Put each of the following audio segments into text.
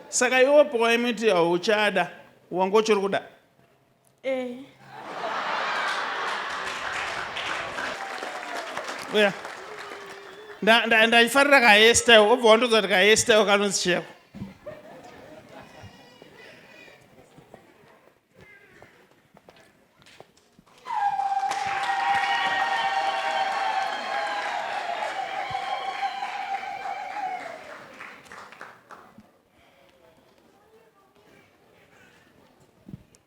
Saka iwo poemiti auchada wangochiri kuda. Uya. Ndaifarira kahairstyle, obva wandozati kahairstyle kanonzi cheko.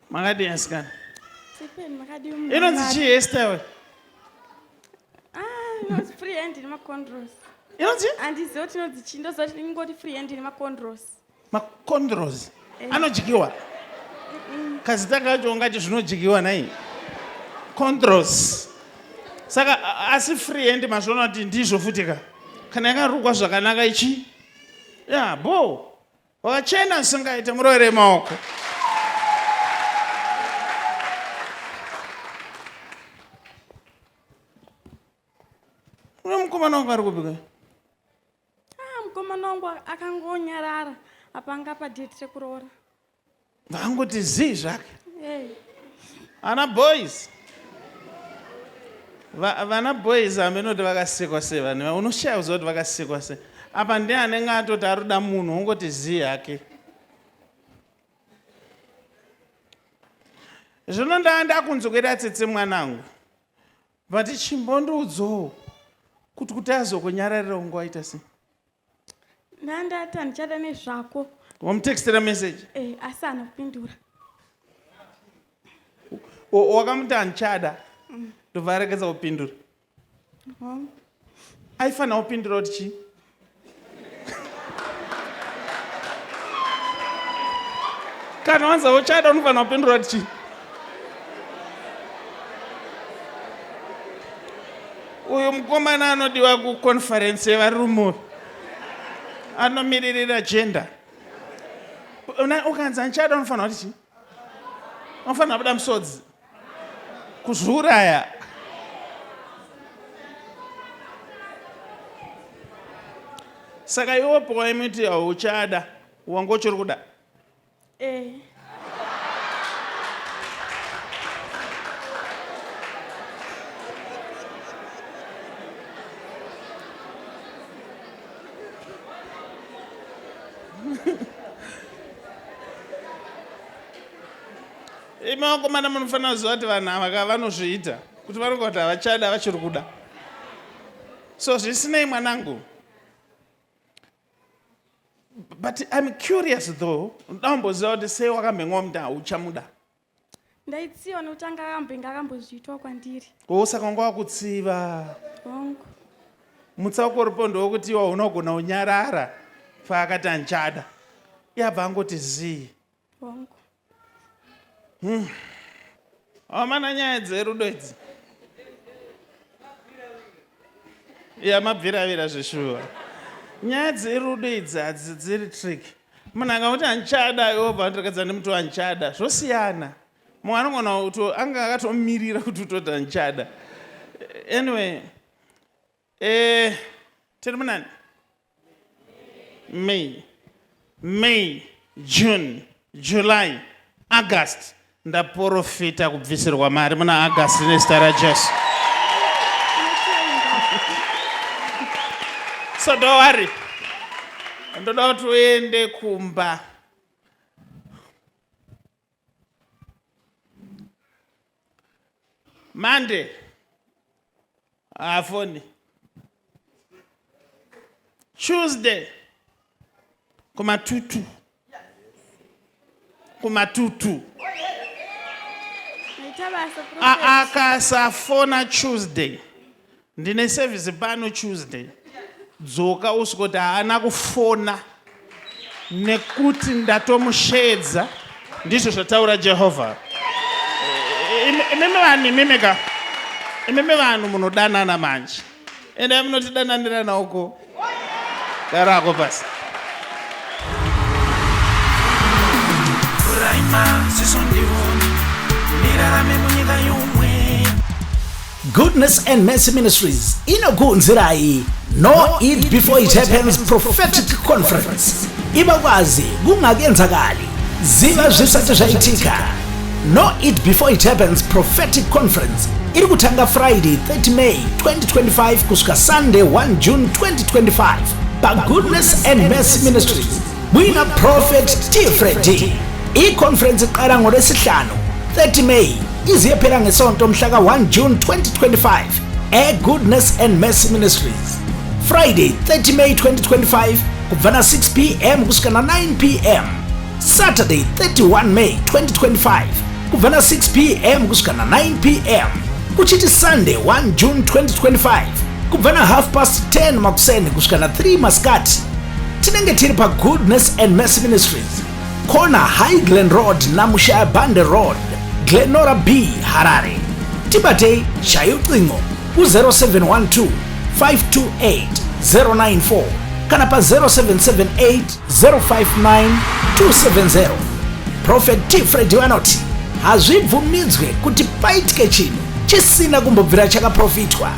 Makadi yasikana. Inonzi chii hairstyle? Inonzi free hand nemacondros. Inonzi? Handizoti inonzi chii, ndozoti ingoti free hand nemacondros. Macondros? Anojikiwa? Kazita kacho ungati zvinojikiwa nai? Condros. Saka asi free hand mazvona kuti ndizvo futika. Kana yakarukwa zvakanaka ichi? Ya, bo. Wakachena singaite muroere maoko. Mukomana wangu ari kupika? Mukomana wangu akangonyarara apanga padate rekuroora. Vangoti zii zvake. Ana boys. Vana boys amenoti vakasikwa sei vanhu. Unoshaya kuziva kuti vakasikwa sei. Apa ndiye anenge atoti arikuda munhu ungoti zii yake. Zvino ndakunzwira tsitsi mwanangu. Vati chimbondoudzowo. Kuti azokunyararira ungoita sei? Ndandati handichada nezvako. Wamutextera message? Asi haana kupindura. Wakamuti handichada? Ndobva aregedza kupindura. Aifanira kupindura kuti chii? Kana wanzi uchada unofanira kupindura kuti chii? Uyu mukomana anodiwa kuconference yevarume. Anomiririra gender. Ukanzi handichada unofanira kuti chii? Unofanira kubuda musodzi. Kuzviuraya. Saka iwo poemiti auchada wangochiri kuda. Imakomana munofanira kuziva kuti vanhu ava vanozviita kuti vanonga kuti havachada vachiri kuda. So zvisinei mwanangu. But I'm curious though. Ndakamboziva kuti sei wakamhenwa munhu hauchamuda. Ndaitsiva nekuti anga akambozviitwa kwandiri. Saka wanga wakutsiva. Hongu. Mutsauko uripo ndowokuti iwa unogona kunyarara paakati handichada. Yabva angoti zii. Hongu. Wamana nyaya dzerudo idzi. Mabviravira zveshuwa. Nyaya dzerudo idzi hadzisi dziri trick. Munhu akamuti handichada iwo bva ndorekedza ndimuti handichada. Zvosiyana. Munhu anogona kuti anga akatomirira kuti utoti handichada. Anyway. Tiri munani? May, June, July, August. Ndaprofita kubvisirwa mari muna August nezita raJesu. So don't worry. Ndoda kuti uende kumba. Monday. Afoni. Tuesday. Kumatutu. Akasafona Tuesday. Ndine service pano Tuesday. Dzoka usikuti haana kufona nekuti ndatomushedza. Ndizvo zvataura Jehovha. Imimi vanhu munodanana manje. Ende munotidananira uko. Garako pasi. Goodness and Mercy Ministries inokunzirai No Eat Before It Happens Prophetic Conference. iba kwazi kungakenzakali ziva zvisati zvaitika. Know it before it happens. Prophetic Conference iri kutanga Friday 30 May 2025 kusvika Sunday 1 June 2025 pa Goodness and Mercy Ministries. Wina Prophet T Freddy. I-conference iqala ngoLwesihlanu 30 May iziyephela ngesonto mhlaka 1 June 2025 Goodness and Mercy Ministries. Friday 30 May 2025 kubva 6 p.m. kusvika 9 p.m. Saturday 31 May 2025 kubva 6 p.m. kusvika 9 p.m. kuchiti Sunday 1 June 2025 kubva 10:30 makuseni kusvika 3 masikati. Tinenge tiri pa Goodness and Mercy Ministries, corner Highland Road naMushaya Bande Road, Glenora B, Harare. Tibate chaya ucingo ku-0712 528 094 kana pa 0778 059 270. Prophet T Freddy vanoti hazvibvumidzwe kuti paitike chinhu chisina kumbobvira chakaprofitwa.